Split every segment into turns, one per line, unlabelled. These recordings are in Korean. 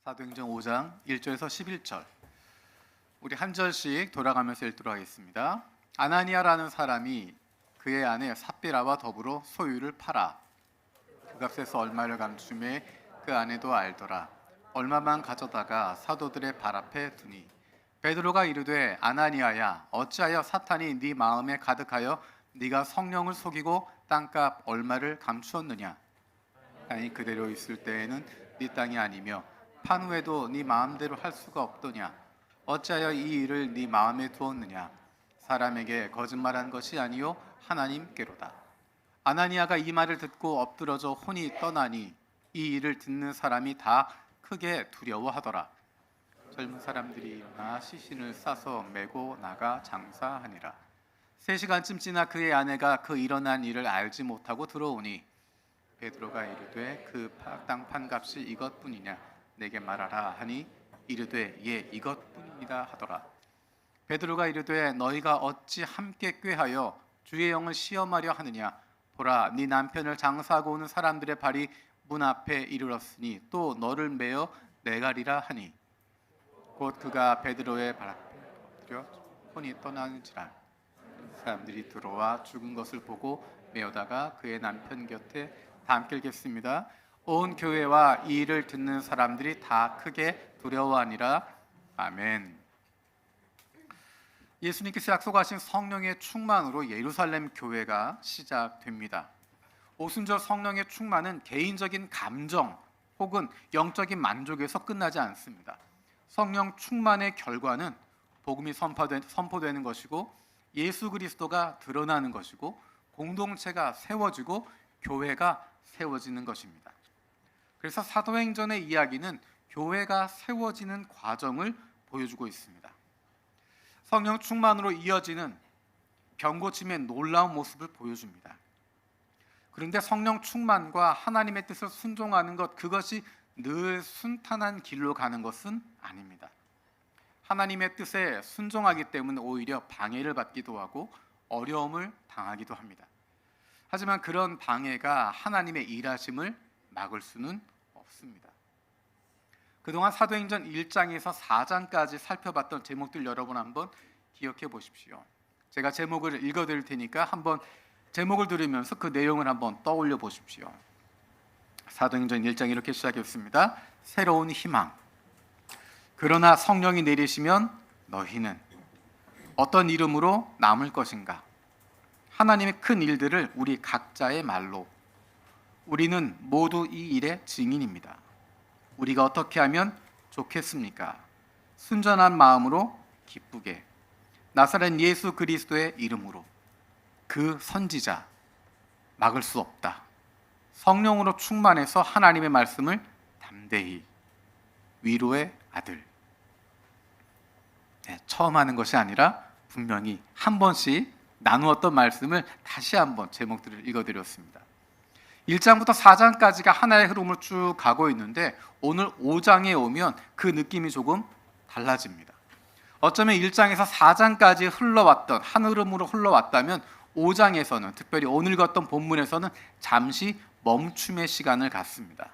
사도행전 5장 1절에서 11절 우리 한 절씩 돌아가면서 읽도록 하겠습니다. 아나니아라는 사람이 그의 아내 삽비라와 더불어 소유를 팔아 그 값에서 얼마를 감추매 그 아내도 알더라. 얼마만 가져다가 사도들의 발 앞에 두니 베드로가 이르되 아나니아야 어찌하여 사탄이 네 마음에 가득하여 네가 성령을 속이고 땅값 얼마를 감추었느냐. 땅이 그대로 있을 때에는 네 땅이 아니며 판 후에도 네 마음대로 할 수가 없더냐. 어찌하여 이 일을 네 마음에 두었느냐. 사람에게 거짓말한 것이 아니요 하나님께로다. 아나니아가 이 말을 듣고 엎드러져 혼이 떠나니 이 일을 듣는 사람이 다 크게 두려워하더라. 젊은 사람들이 일어나 시신을 싸서 메고 나가 장사하니라. 3시간쯤 지나 그의 아내가 그 일어난 일을 알지 못하고 들어오니 베드로가 이르되 그 땅 판값이 이것뿐이냐 내게 말하라 하니 이르되 예 이것뿐이다 하더라. 베드로가 이르되 너희가 어찌 함께 꾀하여 주의 영을 시험하려 하느냐. 보라 네 남편을 장사하고 오는 사람들의 발이 문 앞에 이르렀으니 또 너를 메어 내가리라 하니 곧 그가 베드로의 발 앞에 엎드려 혼이 떠나는지라. 사람들이 들어와 죽은 것을 보고 메어다가 그의 남편 곁에 함께 읽겠습니다. 온 교회와 이 일을 듣는 사람들이 다 크게 두려워하니라. 아멘. 예수님께서 약속하신 성령의 충만으로 예루살렘 교회가 시작됩니다. 오순절 성령의 충만은 개인적인 감정 혹은 영적인 만족에서 끝나지 않습니다. 성령 충만의 결과는 복음이 선포되는 것이고 예수 그리스도가 드러나는 것이고 공동체가 세워지고 교회가 세워지는 것입니다. 그래서 사도행전의 이야기는 교회가 세워지는 과정을 보여주고 있습니다. 성령 충만으로 이어지는 병고침의 놀라운 모습을 보여줍니다. 그런데 성령 충만과 하나님의 뜻을 순종하는 것, 그것이 늘 순탄한 길로 가는 것은 아닙니다. 하나님의 뜻에 순종하기 때문에 오히려 방해를 받기도 하고 어려움을 당하기도 합니다. 하지만 그런 방해가 하나님의 일하심을 막을 수는 없습니다. 그동안 사도행전 1장에서 4장까지 살펴봤던 제목들 여러분 한번 기억해 보십시오. 제가 제목을 읽어드릴 테니까 한번 제목을 들으면서 그 내용을 한번 떠올려 보십시오. 사도행전 1장 이렇게 시작했습니다. 새로운 희망. 그러나 성령이 내리시면 너희는 어떤 이름으로 남을 것인가? 하나님의 큰 일들을 우리 각자의 말로. 우리는 모두 이 일의 증인입니다. 우리가 어떻게 하면 좋겠습니까? 순전한 마음으로 기쁘게 나사렛 예수 그리스도의 이름으로 그 선지자 막을 수 없다. 성령으로 충만해서 하나님의 말씀을 담대히 위로의 아들. 처음 하는 것이 아니라 분명히 한 번씩 나누었던 말씀을 다시 한번 제목들을 읽어드렸습니다. 1장부터 4장까지가 하나의 흐름을 쭉 가고 있는데 오늘 5장에 오면 그 느낌이 조금 달라집니다. 어쩌면 1장에서 4장까지 흘러왔던 한 흐름으로 흘러왔다면 5장에서는 특별히 오늘 읽었던 본문에서는 잠시 멈춤의 시간을 갖습니다.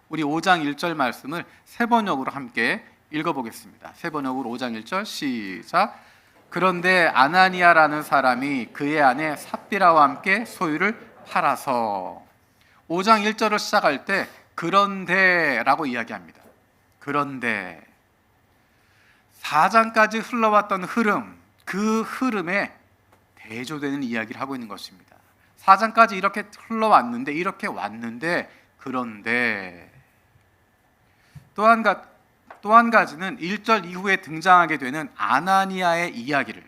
우리 5장 1절 말씀을 세 번역으로 함께 읽어보겠습니다. 세 번역으로 5장 1절 시작. 그런데 아나니아라는 사람이 그의 아내 삽비라와 함께 소유를 팔아서 5장 1절을 시작할 때 그런데라고 이야기합니다. 그런데 4장까지 흘러왔던 흐름, 그 흐름에 대조되는 이야기를 하고 있는 것입니다. 4장까지 이렇게 흘러왔는데 이렇게 왔는데 그런데 또 한 가지는 1절 이후에 등장하게 되는 아나니아의 이야기를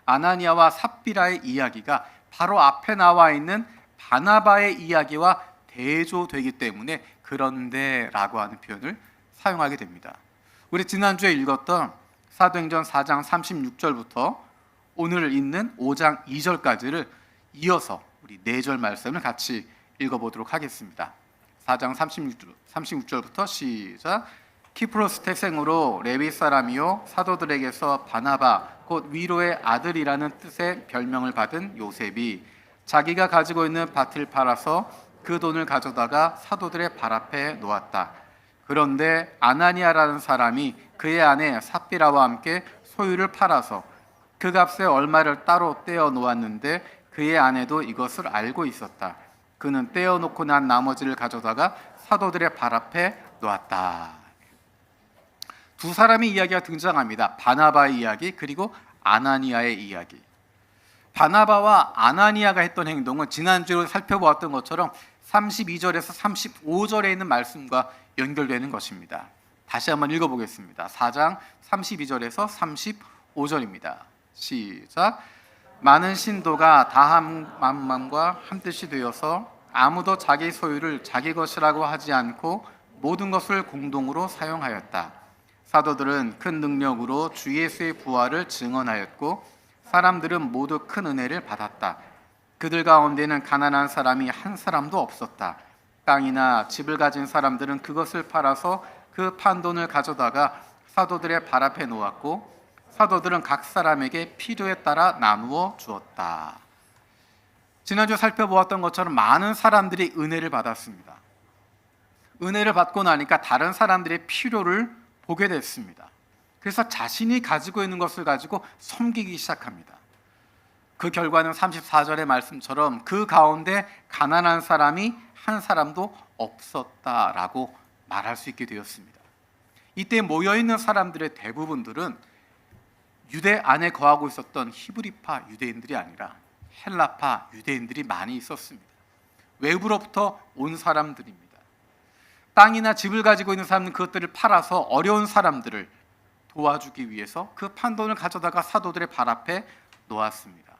아나니아와 삽비라의 이야기가 바로 앞에 나와 있는 바나바의 이야기와 대조되기 때문에 그런데라고 하는 표현을 사용하게 됩니다. 우리 지난주에 읽었던 사도행전 4장 36절부터 오늘 읽는 5장 2절까지를 이어서 우리 4절 말씀을 같이 읽어보도록 하겠습니다. 4장 36절부터 시작. 키프로스 태생으로 레위 사람이요 사도들에게서 바나바 곧 위로의 아들이라는 뜻의 별명을 받은 요셉이 자기가 가지고 있는 밭을 팔아서 그 돈을 가져다가 사도들의 발 앞에 놓았다. 그런데 아나니아라는 사람이 그의 아내 삽비라와 함께 소유를 팔아서 그 값에 얼마를 따로 떼어 놓았는데 그의 아내도 이것을 알고 있었다. 그는 떼어 놓고 난 나머지를 가져다가 사도들의 발 앞에 놓았다. 두 사람의 이야기가 등장합니다. 바나바의 이야기 그리고 아나니아의 이야기. 바나바와 아나니아가 했던 행동은 지난주에 살펴보았던 것처럼 32절에서 35절에 있는 말씀과 연결되는 것입니다. 다시 한번 읽어보겠습니다. 4장 32절에서 35절입니다. 시작. 많은 신도가 다 한 마음과 한 뜻이 되어서 아무도 자기 소유를 자기 것이라고 하지 않고 모든 것을 공동으로 사용하였다. 사도들은 큰 능력으로 주 예수의 부활을 증언하였고 사람들은 모두 큰 은혜를 받았다. 그들 가운데는 가난한 사람이 한 사람도 없었다. 땅이나 집을 가진 사람들은 그것을 팔아서 그 판돈을 가져다가 사도들의 발 앞에 놓았고 사도들은 각 사람에게 필요에 따라 나누어 주었다. 지난주 살펴보았던 것처럼 많은 사람들이 은혜를 받았습니다. 은혜를 받고 나니까 다른 사람들의 필요를 보게 됐습니다. 그래서 자신이 가지고 있는 것을 가지고 섬기기 시작합니다. 그 결과는 34절의 말씀처럼 그 가운데 가난한 사람이 한 사람도 없었다라고 말할 수 있게 되었습니다. 이때 모여있는 사람들의 대부분들은 유대 안에 거하고 있었던 히브리파 유대인들이 아니라 헬라파 유대인들이 많이 있었습니다. 외부로부터 온 사람들입니다. 땅이나 집을 가지고 있는 사람은 그것들을 팔아서 어려운 사람들을 도와주기 위해서 그 판돈을 가져다가 사도들의 발 앞에 놓았습니다.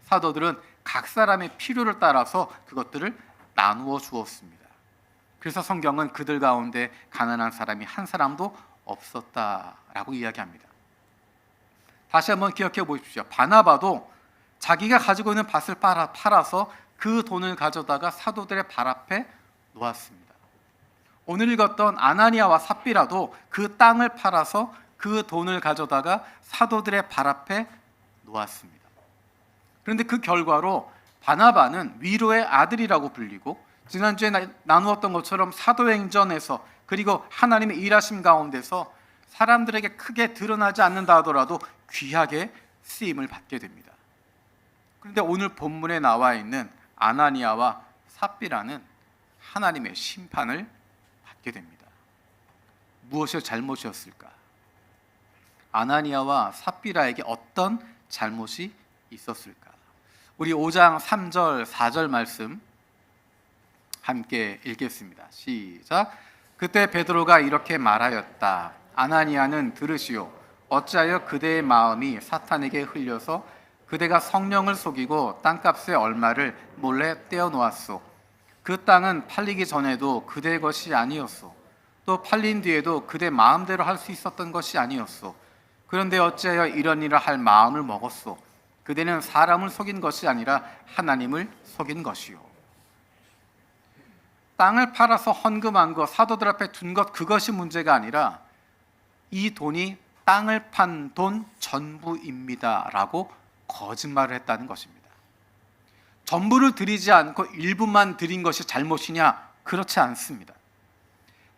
사도들은 각 사람의 필요를 따라서 그것들을 나누어 주었습니다. 그래서 성경은 그들 가운데 가난한 사람이 한 사람도 없었다라고 이야기합니다. 다시 한번 기억해 보십시오. 바나바도 자기가 가지고 있는 밭을 팔아서 그 돈을 가져다가 사도들의 발 앞에 놓았습니다. 오늘 읽었던 아나니아와 삽비라도 그 땅을 팔아서 그 돈을 가져다가 사도들의 발 앞에 놓았습니다. 그런데 그 결과로 바나바는 위로의 아들이라고 불리고 지난주에 나누었던 것처럼 사도행전에서 그리고 하나님의 일하심 가운데서 사람들에게 크게 드러나지 않는다 하더라도 귀하게 쓰임을 받게 됩니다. 그런데 오늘 본문에 나와 있는 아나니아와 삽비라는 하나님의 심판을 받게 됩니다. 무엇이 잘못이었을까? 아나니아와 삽비라에게 어떤 잘못이 있었을까? 우리 5장 3절 4절 말씀 함께 읽겠습니다. 시작. 그때 베드로가 이렇게 말하였다. 아나니아는 들으시오. 어찌하여 그대의 마음이 사탄에게 흘려서 그대가 성령을 속이고 땅값의 얼마를 몰래 떼어놓았소. 그 땅은 팔리기 전에도 그대의 것이 아니었소. 또 팔린 뒤에도 그대 마음대로 할 수 있었던 것이 아니었소. 그런데 어찌하여 이런 일을 할 마음을 먹었소. 그대는 사람을 속인 것이 아니라 하나님을 속인 것이요. 땅을 팔아서 헌금한 것, 사도들 앞에 둔 것, 그것이 문제가 아니라 이 돈이 땅을 판 돈 전부입니다 라고 거짓말을 했다는 것입니다. 전부를 드리지 않고 일부만 드린 것이 잘못이냐? 그렇지 않습니다.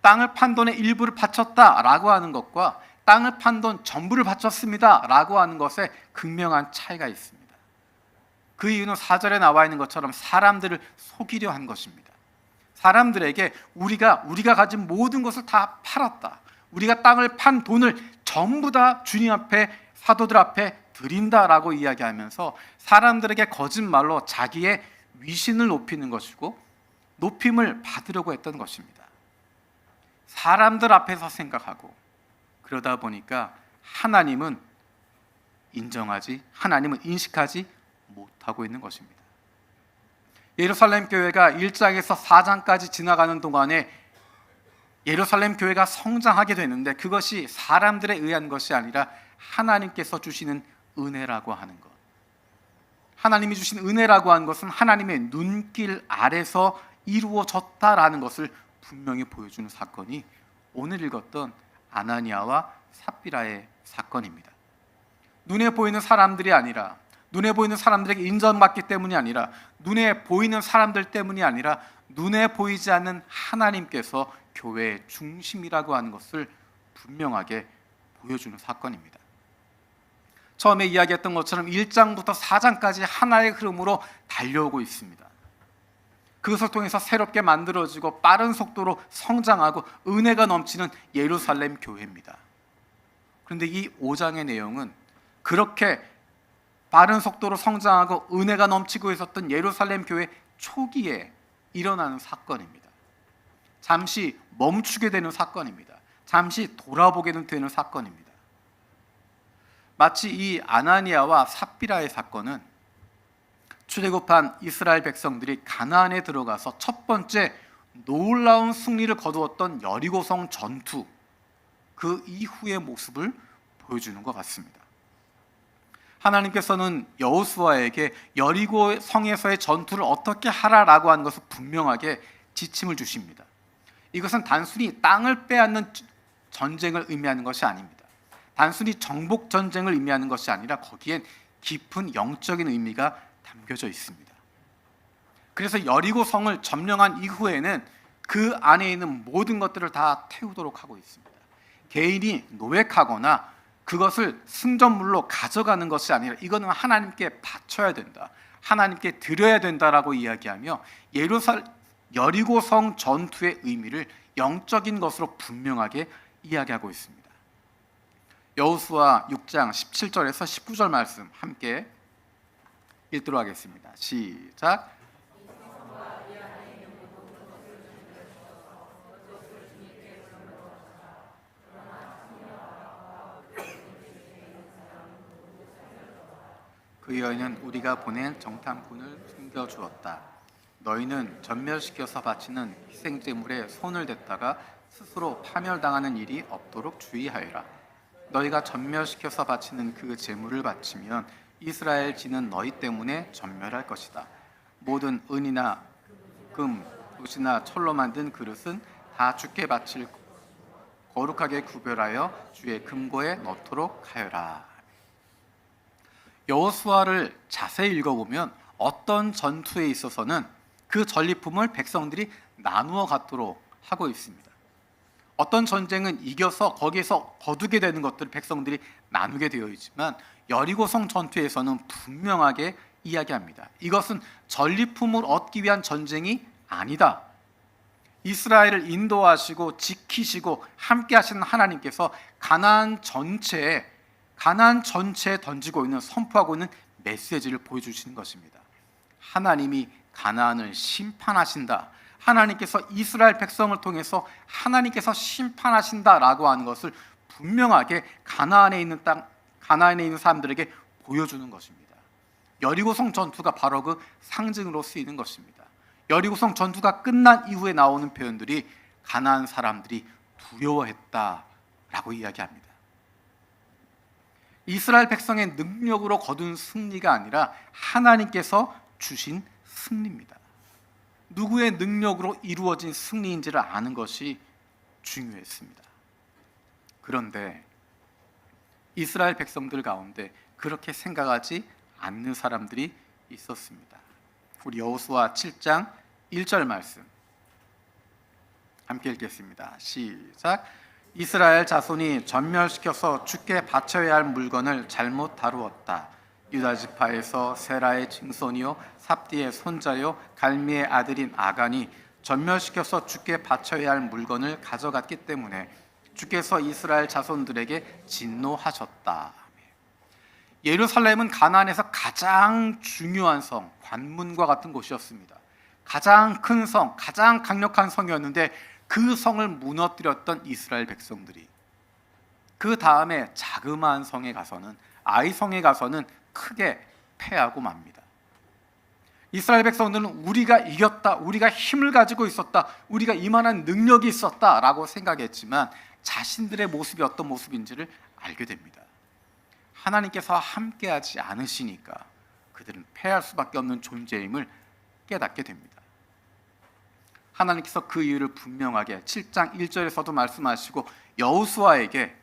땅을 판 돈의 일부를 바쳤다라고 하는 것과 땅을 판 돈 전부를 바쳤습니다라고 하는 것에 극명한 차이가 있습니다. 그 이유는 4절에 나와 있는 것처럼 사람들을 속이려 한 것입니다. 사람들에게 우리가 가진 모든 것을 다 팔았다. 우리가 땅을 판 돈을 전부 다 주님 앞에 사도들 앞에 드린다라고 이야기하면서 사람들에게 거짓말로 자기의 위신을 높이는 것이고 높임을 받으려고 했던 것입니다. 사람들 앞에서 생각하고 그러다 보니까 하나님은 인식하지 못하고 있는 것입니다. 예루살렘 교회가 1장에서 4장까지 지나가는 동안에 예루살렘 교회가 성장하게 되는데 그것이 사람들에 의한 것이 아니라 하나님께서 주시는 은혜라고 하는 것. 하나님이 주신 은혜라고 하는 것은 하나님의 눈길 아래서 이루어졌다라는 것을 분명히 보여주는 사건이 오늘 읽었던 아나니아와 삽비라의 사건입니다. 눈에 보이는 사람들이 아니라, 눈에 보이는 사람들에게 인정받기 때문이 아니라, 눈에 보이는 사람들 때문이 아니라 눈에 보이지 않는 하나님께서 교회의 중심이라고 하는 것을 분명하게 보여주는 사건입니다. 처음에 이야기했던 것처럼 1장부터 4장까지 하나의 흐름으로 달려오고 있습니다. 그것을 통해서 새롭게 만들어지고 빠른 속도로 성장하고 은혜가 넘치는 예루살렘 교회입니다. 그런데 이 5장의 내용은 그렇게 빠른 속도로 성장하고 은혜가 넘치고 있었던 예루살렘 교회 초기에 일어나는 사건입니다. 잠시 멈추게 되는 사건입니다. 잠시 돌아보게 되는 사건입니다. 마치 이 아나니아와 삽비라의 사건은 출애굽한 이스라엘 백성들이 가나안에 들어가서 첫 번째 놀라운 승리를 거두었던 여리고성 전투, 그 이후의 모습을 보여주는 것 같습니다. 하나님께서는 여호수아에게 여리고 성에서의 전투를 어떻게 하라라고 하는 것을 분명하게 지침을 주십니다. 이것은 단순히 땅을 빼앗는 전쟁을 의미하는 것이 아닙니다. 단순히 정복 전쟁을 의미하는 것이 아니라 거기엔 깊은 영적인 의미가 담겨져 있습니다. 그래서 여리고 성을 점령한 이후에는 그 안에 있는 모든 것들을 다 태우도록 하고 있습니다. 개인이 노획하거나 그것을 승전물로 가져가는 것이 아니라 이거는 하나님께 바쳐야 된다, 하나님께 드려야 된다라고 이야기하며 여리고성 전투의 의미를 영적인 것으로 분명하게 이야기하고 있습니다. 여호수아 6장 17절에서 19절 말씀 함께 읽도록 하겠습니다. 시작. 그 여인은 우리가 보낸 정탐꾼을 숨겨주었다. 너희는 전멸시켜서 바치는 희생제물에 손을 댔다가 스스로 파멸당하는 일이 없도록 주의하여라. 너희가 전멸시켜서 바치는 그 제물을 바치면 이스라엘 지는 너희 때문에 전멸할 것이다. 모든 은이나 금, 붓이나 철로 만든 그릇은 다 주께 바칠 거룩하게 구별하여 주의 금고에 넣도록 하여라. 여호수아를 자세히 읽어보면 어떤 전투에 있어서는 그 전리품을 백성들이 나누어 갖도록 하고 있습니다. 어떤 전쟁은 이겨서 거기에서 거두게 되는 것들을 백성들이 나누게 되어 있지만 여리고성 전투에서는 분명하게 이야기합니다. 이것은 전리품을 얻기 위한 전쟁이 아니다. 이스라엘을 인도하시고 지키시고 함께 하시는 하나님께서 가나안 전체에 던지고 있는, 선포하고 있는 메시지를 보여주시는 것입니다. 하나님이 가나안을 심판하신다. 하나님께서 이스라엘 백성을 통해서 하나님께서 심판하신다라고 하는 것을 분명하게 가나안에 있는 사람들에게 보여주는 것입니다. 여리고성 전투가 바로 그 상징으로 쓰이는 것입니다. 여리고성 전투가 끝난 이후에 나오는 표현들이 가나안 사람들이 두려워했다라고 이야기합니다. 이스라엘 백성의 능력으로 거둔 승리가 아니라 하나님께서 주신 승리입니다. 누구의 능력으로 이루어진 승리인지를 아는 것이 중요했습니다. 그런데 이스라엘 백성들 가운데 그렇게 생각하지 않는 사람들이 있었습니다. 우리 여호수아 7장 1절 말씀 함께 읽겠습니다. 시작. 이스라엘 자손이 전멸시켜서 주께 바쳐야 할 물건을 잘못 다루었다. 유다 지파에서 세라의 증손이요 삽디의 손자요 갈미의 아들인 아간이 전멸시켜서 주께 바쳐야 할 물건을 가져갔기 때문에 주께서 이스라엘 자손들에게 진노하셨다. 예루살렘은 가나안에서 가장 중요한 성, 관문과 같은 곳이었습니다. 가장 큰 성, 가장 강력한 성이었는데 그 성을 무너뜨렸던 이스라엘 백성들이 그 다음에 자그마한 성에 가서는, 아이 성에 가서는 크게 패하고 맙니다. 이스라엘 백성들은 우리가 이겼다, 우리가 힘을 가지고 있었다, 우리가 이만한 능력이 있었다라고 생각했지만 자신들의 모습이 어떤 모습인지를 알게 됩니다. 하나님께서 함께하지 않으시니까 그들은 패할 수밖에 없는 존재임을 깨닫게 됩니다. 하나님께서 그 이유를 분명하게 7장 1절에서도 말씀하시고 여호수아에게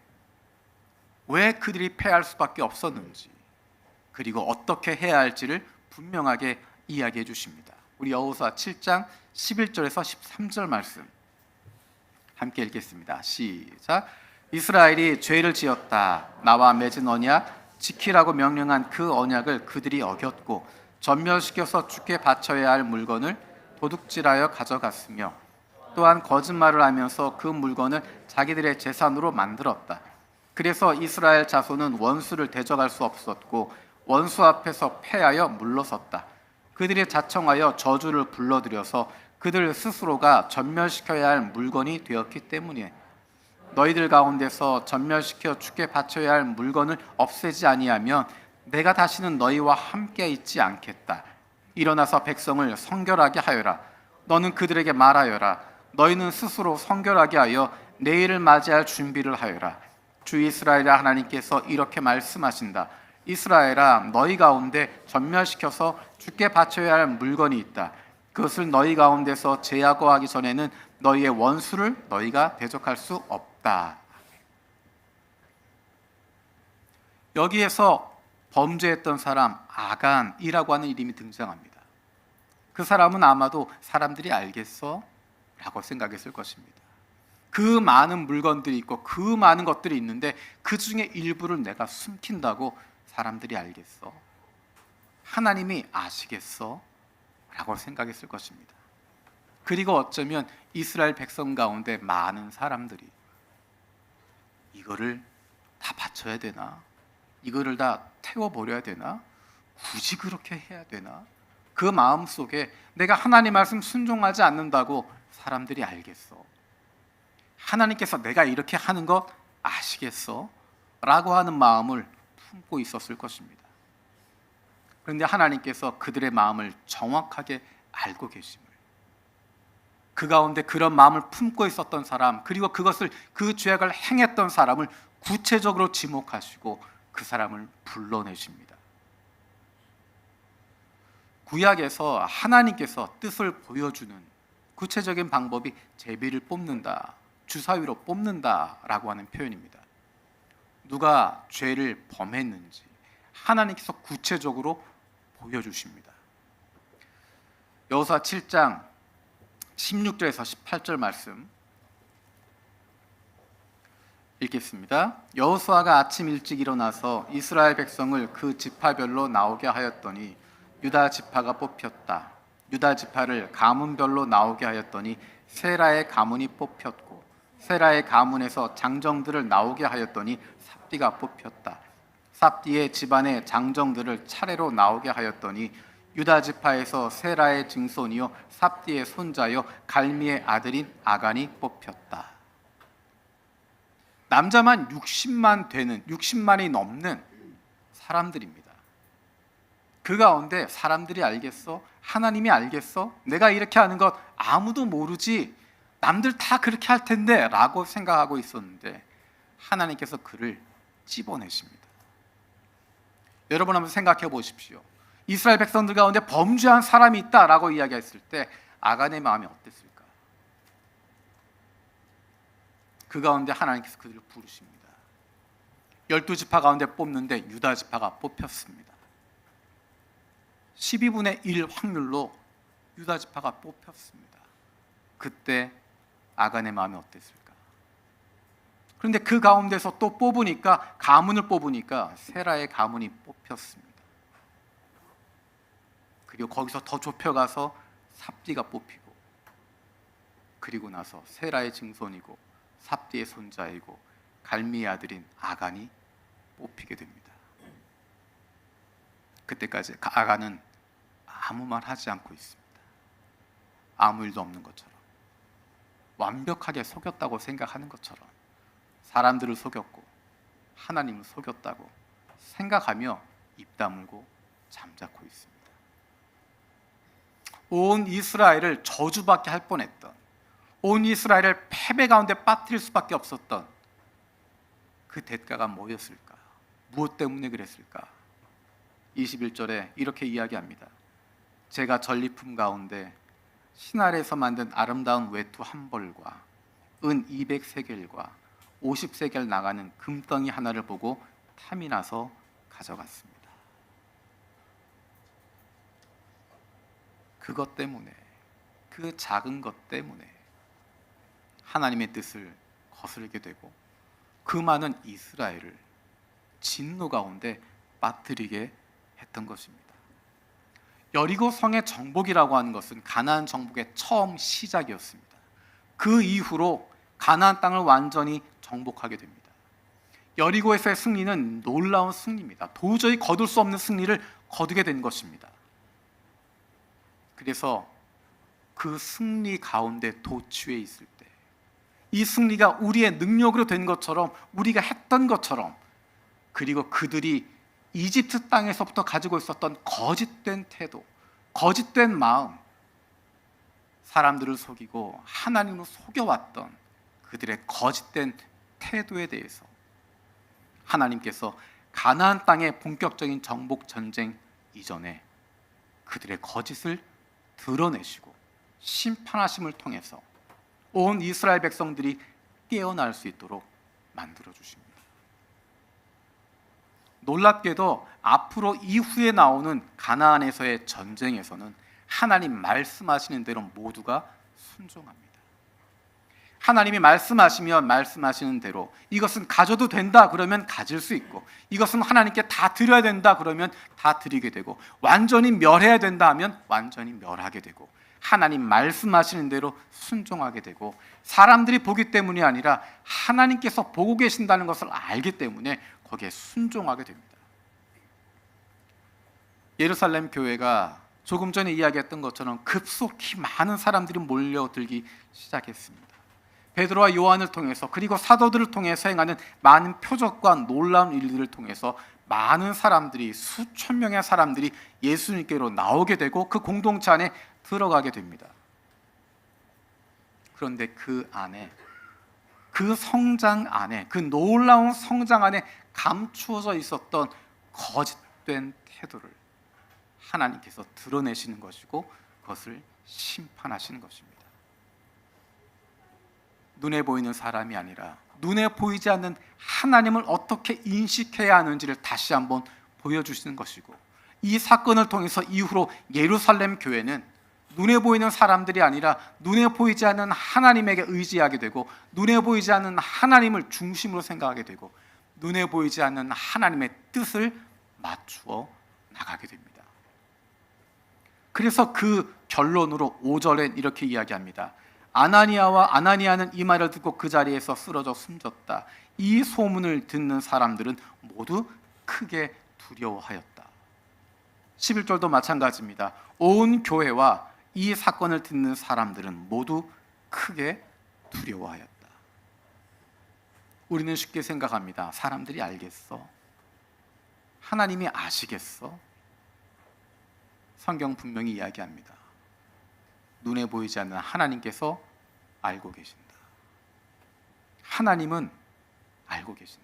왜 그들이 패할 수밖에 없었는지 그리고 어떻게 해야 할지를 분명하게 이야기해 주십니다. 우리 여호수아 7장 11절에서 13절 말씀 함께 읽겠습니다. 시작. 이스라엘이 죄를 지었다. 나와 맺은 언약 지키라고 명령한 그 언약을 그들이 어겼고 전멸시켜서 주께 바쳐야 할 물건을 도둑질하여 가져갔으며 또한 거짓말을 하면서 그 물건을 자기들의 재산으로 만들었다. 그래서 이스라엘 자손은 원수를 대적할 수 없었고 원수 앞에서 패하여 물러섰다. 그들이 자청하여 저주를 불러들여서 그들 스스로가 전멸시켜야 할 물건이 되었기 때문이에 너희들 가운데서 전멸시켜 주께 바쳐야 할 물건을 없애지 아니하면 내가 다시는 너희와 함께 있지 않겠다. 일어나서 백성을 성결하게 하여라. 너는 그들에게 말하여라. 너희는 스스로 성결하게 하여 내일을 맞이할 준비를 하여라. 주 이스라엘의 하나님께서 이렇게 말씀하신다. 이스라엘아, 너희 가운데 전멸시켜서 주께 바쳐야 할 물건이 있다. 그것을 너희 가운데서 제거하기 전에는 너희의 원수를 너희가 대적할 수 없다. 여기에서 범죄했던 사람 아간이라고 하는 이름이 등장합니다. 그 사람은 아마도 사람들이 알겠어? 라고 생각했을 것입니다. 그 많은 물건들이 있고 그 많은 것들이 있는데 그 중에 일부를 내가 숨긴다고 사람들이 알겠어? 하나님이 아시겠어? 라고 생각했을 것입니다. 그리고 어쩌면 이스라엘 백성 가운데 많은 사람들이 이거를 다 바쳐야 되나? 이거를 다 태워버려야 되나? 굳이 그렇게 해야 되나? 그 마음속에 내가 하나님 말씀 순종하지 않는다고 사람들이 알겠어? 하나님께서 내가 이렇게 하는 것 아시겠어? 라고 하는 마음을 품고 있었을 것입니다. 그런데 하나님께서 그들의 마음을 정확하게 알고 계심을, 그 가운데 그런 마음을 품고 있었던 사람, 그리고 그 죄악을 행했던 사람을 구체적으로 지목하시고 그 사람을 불러내십니다. 구약에서 하나님께서 뜻을 보여주는 구체적인 방법이 제비를 뽑는다, 주사위로 뽑는다라고 하는 표현입니다. 누가 죄를 범했는지 하나님께서 구체적으로 보여주십니다. 여호수아 7장 16절에서 18절 말씀 읽겠습니다. 여호수아가 아침 일찍 일어나서 이스라엘 백성을 그 지파별로 나오게 하였더니 유다 지파가 뽑혔다. 유다 지파를 가문별로 나오게 하였더니 세라의 가문이 뽑혔고 세라의 가문에서 장정들을 나오게 하였더니 삽디가 뽑혔다. 삽디의 집안의 장정들을 차례로 나오게 하였더니 유다 지파에서 세라의 증손이요 삽디의 손자요 갈미의 아들인 아간이 뽑혔다. 남자만 60만이 넘는 사람들입니다. 그 가운데 사람들이 알겠어? 하나님이 알겠어? 내가 이렇게 하는 것 아무도 모르지, 남들 다 그렇게 할 텐데 라고 생각하고 있었는데 하나님께서 그를 찝어내십니다. 여러분 한번 생각해 보십시오. 이스라엘 백성들 가운데 범죄한 사람이 있다라고 이야기했을 때 아간의 마음이 어땠을까? 그 가운데 하나님께서 그들을 부르십니다. 12지파 가운데 뽑는데 유다 지파가 뽑혔습니다. 12분의 1 확률로 유다 지파가 뽑혔습니다. 그때 아간의 마음이 어땠을까? 그런데 그 가운데서 또 뽑으니까, 가문을 뽑으니까 세라의 가문이 뽑혔습니다. 그리고 거기서 더 좁혀가서 삽디가 뽑히고, 그리고 나서 세라의 증손이고 삽디의 손자이고 갈미의 아들인 아간이 뽑히게 됩니다. 그때까지 아간은 아무 말 하지 않고 있습니다. 아무 일도 없는 것처럼, 완벽하게 속였다고 생각하는 것처럼, 사람들을 속였고 하나님을 속였다고 생각하며 입 다물고 잠자코 있습니다. 온 이스라엘을 저주받게 할 뻔했던, 온 이스라엘을 패배 가운데 빠뜨릴 수밖에 없었던 그 대가가 뭐였을까? 무엇 때문에 그랬을까? 21절에 이렇게 이야기합니다. 제가 전리품 가운데 신할에서 만든 아름다운 외투 한 벌과 은 200세겔과 50세겔 나가는 금덩이 하나를 보고 탐이 나서 가져갔습니다. 그것 때문에, 그 작은 것 때문에 하나님의 뜻을 거스르게 되고 그 많은 이스라엘을 진노 가운데 빠뜨리게 했던 것입니다. 여리고 성의 정복이라고 하는 것은 가나안 정복의 처음 시작이었습니다. 그 이후로 가나안 땅을 완전히 정복하게 됩니다. 여리고에서의 승리는 놀라운 승리입니다. 도저히 거둘 수 없는 승리를 거두게 된 것입니다. 그래서 그 승리 가운데 도취해 있을 때 이 승리가 우리의 능력으로 된 것처럼, 우리가 했던 것처럼, 그리고 그들이 이집트 땅에서부터 가지고 있었던 거짓된 태도, 거짓된 마음, 사람들을 속이고 하나님을 속여왔던 그들의 거짓된 태도에 대해서 하나님께서 가나안 땅의 본격적인 정복 전쟁 이전에 그들의 거짓을 드러내시고 심판하심을 통해서 온 이스라엘 백성들이 깨어날 수 있도록 만들어 주십니다. 놀랍게도 앞으로 이후에 나오는 가나안에서의 전쟁에서는 하나님 말씀하시는 대로 모두가 순종합니다. 하나님이 말씀하시면 말씀하시는 대로 이것은 가져도 된다 그러면 가질 수 있고, 이것은 하나님께 다 드려야 된다 그러면 다 드리게 되고, 완전히 멸해야 된다 하면 완전히 멸하게 되고, 하나님 말씀하시는 대로 순종하게 되고, 사람들이 보기 때문이 아니라 하나님께서 보고 계신다는 것을 알기 때문에 거기에 순종하게 됩니다. 예루살렘 교회가 조금 전에 이야기했던 것처럼 급속히 많은 사람들이 몰려들기 시작했습니다. 베드로와 요한을 통해서, 그리고 사도들을 통해서 행하는 많은 표적과 놀라운 일들을 통해서 많은 사람들이, 수천 명의 사람들이 예수님께로 나오게 되고 그 공동체 안에 들어가게 됩니다. 그런데 그 안에, 그 성장 안에, 그 놀라운 성장 안에 감추어져 있었던 거짓된 태도를 하나님께서 드러내시는 것이고 그것을 심판하시는 것입니다. 눈에 보이는 사람이 아니라 눈에 보이지 않는 하나님을 어떻게 인식해야 하는지를 다시 한번 보여주시는 것이고, 이 사건을 통해서 이후로 예루살렘 교회는 눈에 보이는 사람들이 아니라 눈에 보이지 않는 하나님에게 의지하게 되고, 눈에 보이지 않는 하나님을 중심으로 생각하게 되고, 눈에 보이지 않는 하나님의 뜻을 맞추어 나가게 됩니다. 그래서 그 결론으로 5절엔 이렇게 이야기합니다. 아나니아는 이 말을 듣고 그 자리에서 쓰러져 숨졌다. 이 소문을 듣는 사람들은 모두 크게 두려워하였다. 11절도 마찬가지입니다. 온 교회와 이 사건을 듣는 사람들은 모두 크게 두려워하였다. 우리는 쉽게 생각합니다. 사람들이 알겠어? 하나님이 아시겠어? 성경 분명히 이야기합니다. 눈에 보이지 않는 하나님께서 알고 계신다. 하나님은 알고 계신다.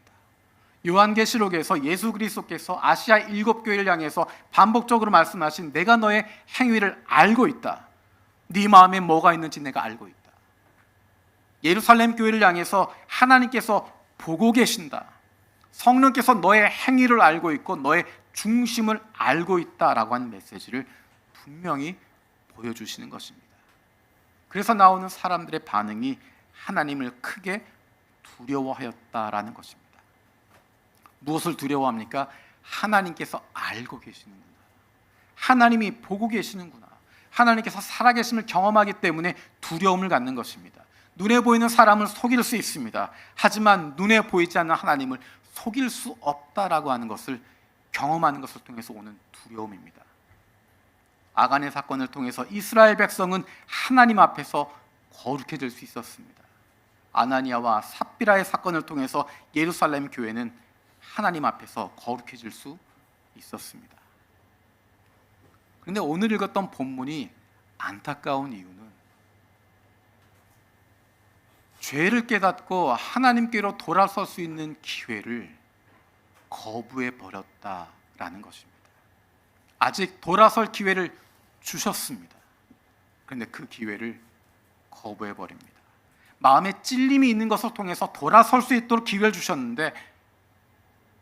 요한계시록에서 예수 그리스도께서 아시아 7교회를 향해서 반복적으로 말씀하신, 내가 너의 행위를 알고 있다. 네 마음에 뭐가 있는지 내가 알고 있다. 예루살렘 교회를 향해서 하나님께서 보고 계신다. 성령께서 너의 행위를 알고 있고 너의 중심을 알고 있다라고 하는 메시지를 분명히 보여주시는 것입니다. 그래서 나오는 사람들의 반응이 하나님을 크게 두려워하였다라는 것입니다. 무엇을 두려워합니까? 하나님께서 알고 계시는구나. 하나님이 보고 계시는구나. 하나님께서 살아계심을 경험하기 때문에 두려움을 갖는 것입니다. 눈에 보이는 사람을 속일 수 있습니다. 하지만 눈에 보이지 않는 하나님을 속일 수 없다라고 하는 것을 경험하는 것을 통해서 오는 두려움입니다. 아간의 사건을 통해서 이스라엘 백성은 하나님 앞에서 거룩해질 수 있었습니다. 아나니아와 삽비라의 사건을 통해서 예루살렘 교회는 하나님 앞에서 거룩해질 수 있었습니다. 그런데 오늘 읽었던 본문이 안타까운 이유는 죄를 깨닫고 하나님께로 돌아설 수 있는 기회를 거부해 버렸다라는 것입니다. 아직 돌아설 기회를 주셨습니다. 그런데 그 기회를 거부해 버립니다. 마음에 찔림이 있는 것을 통해서 돌아설 수 있도록 기회를 주셨는데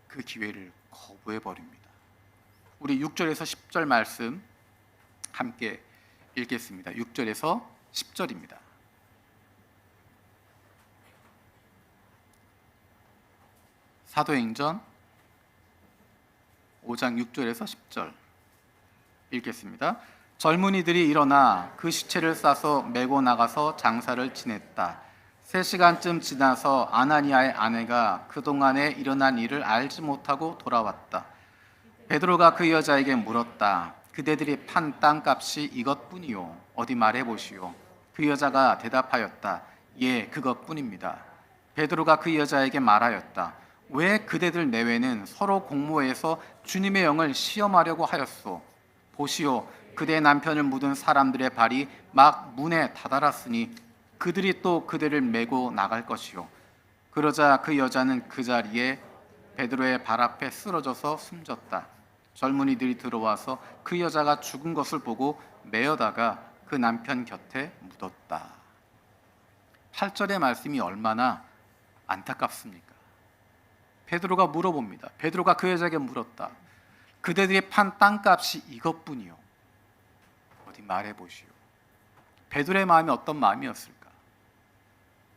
그 기회를 거부해 버립니다. 우리 6절에서 10절 말씀 함께 읽겠습니다. 6절에서 10절입니다. 사도행전 5장 6절에서 10절 읽겠습니다. 젊은이들이 일어나 그 시체를 싸서 메고 나가서 장사를 지냈다. 3시간쯤 지나서 아나니아의 아내가 그동안에 일어난 일을 알지 못하고 돌아왔다. 베드로가 그 여자에게 물었다. 그대들이 판 땅값이 이것뿐이요. 어디 말해보시오. 그 여자가 대답하였다. 예, 그것뿐입니다. 베드로가 그 여자에게 말하였다. 왜 그대들 내외는 서로 공모해서 주님의 영을 시험하려고 하였소? 보시오, 그대 남편을 묻은 사람들의 발이 막 문에 다다랐으니 그들이 또 그대를 메고 나갈 것이요. 그러자 그 여자는 그 자리에 베드로의 발 앞에 쓰러져서 숨졌다. 젊은이들이 들어와서 그 여자가 죽은 것을 보고 메어다가 그 남편 곁에 묻었다. 8절의 말씀이 얼마나 안타깝습니까? 베드로가 물어봅니다. 베드로가 그 여자에게 물었다. 그대들이 판 땅값이 이것뿐이요. 어디 말해보시오. 베드로의 마음이 어떤 마음이었을까?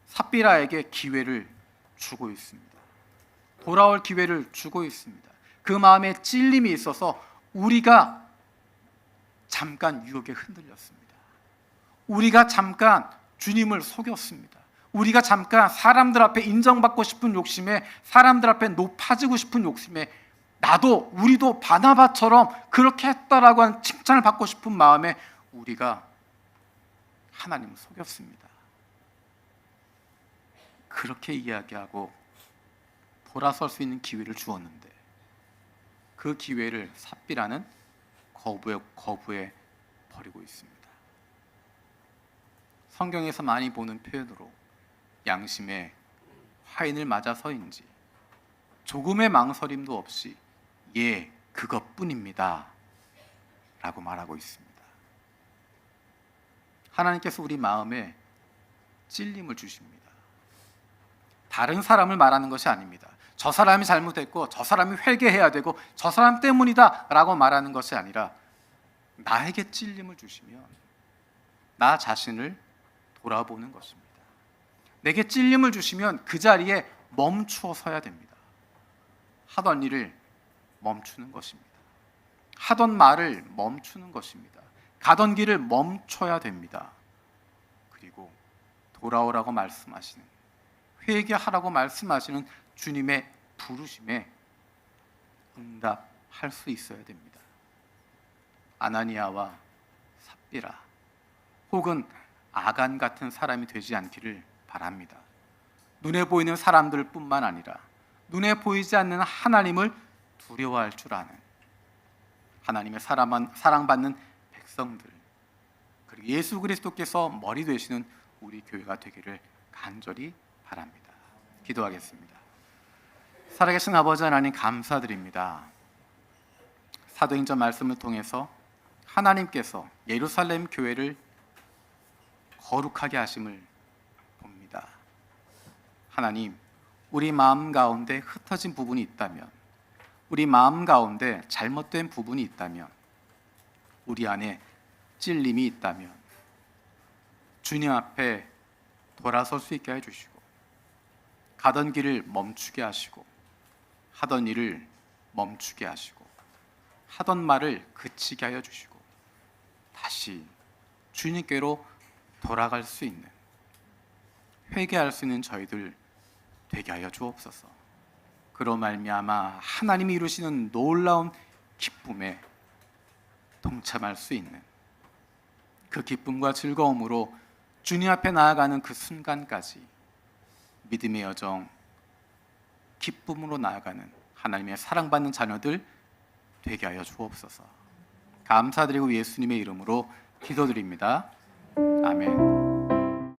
삽비라에게 기회를 주고 있습니다. 돌아올 기회를 주고 있습니다. 그 마음에 찔림이 있어서 우리가 잠깐 유혹에 흔들렸습니다. 우리가 잠깐 주님을 속였습니다. 우리가 잠깐 사람들 앞에 인정받고 싶은 욕심에, 사람들 앞에 높아지고 싶은 욕심에, 나도 우리도 바나바처럼 그렇게 했다라고 하는 칭찬을 받고 싶은 마음에 우리가 하나님을 속였습니다. 그렇게 이야기하고 돌아설 수 있는 기회를 주었는데 그 기회를 삽비라는 거부에 버리고 있습니다. 성경에서 많이 보는 표현으로 양심에 화인을 맞아서인지 조금의 망설임도 없이 예, 그것뿐입니다 라고 말하고 있습니다. 하나님께서 우리 마음에 찔림을 주십니다. 다른 사람을 말하는 것이 아닙니다. 저 사람이 잘못했고 저 사람이 회개해야 되고 저 사람 때문이다 라고 말하는 것이 아니라 나에게 찔림을 주시면 나 자신을 돌아보는 것입니다. 내게 찔림을 주시면 그 자리에 멈추어 서야 됩니다. 하던 일을 멈추는 것입니다. 하던 말을 멈추는 것입니다. 가던 길을 멈춰야 됩니다. 그리고 돌아오라고 말씀하시는, 회개하라고 말씀하시는 주님의 부르심에 응답할 수 있어야 됩니다. 아나니아와 삽비라 혹은 아간 같은 사람이 되지 않기를 바랍니다. 눈에 보이는 사람들뿐만 아니라 눈에 보이지 않는 하나님을 두려워할 줄 아는 하나님의 사랑받는 백성들, 그리고 예수 그리스도께서 머리 되시는 우리 교회가 되기를 간절히 바랍니다. 기도하겠습니다. 살아계신 아버지 하나님, 감사드립니다. 사도행전 말씀을 통해서 하나님께서 예루살렘 교회를 거룩하게 하심을 봅니다. 하나님, 우리 마음 가운데 흩어진 부분이 있다면, 우리 마음 가운데 잘못된 부분이 있다면, 우리 안에 찔림이 있다면 주님 앞에 돌아설 수 있게 해주시고, 가던 길을 멈추게 하시고, 하던 일을 멈추게 하시고, 하던 말을 그치게 하여 주시고, 다시 주님께로 돌아갈 수 있는, 회개할 수 있는 저희들 되게 하여 주옵소서. 그로 말미암아 하나님이 이루시는 놀라운 기쁨에 동참할 수 있는, 그 기쁨과 즐거움으로 주님 앞에 나아가는 그 순간까지 믿음의 여정, 기쁨으로 나아가는 하나님의 사랑받는 자녀들 되게 하여 주옵소서. 감사드리고 예수님의 이름으로 기도드립니다. 아멘.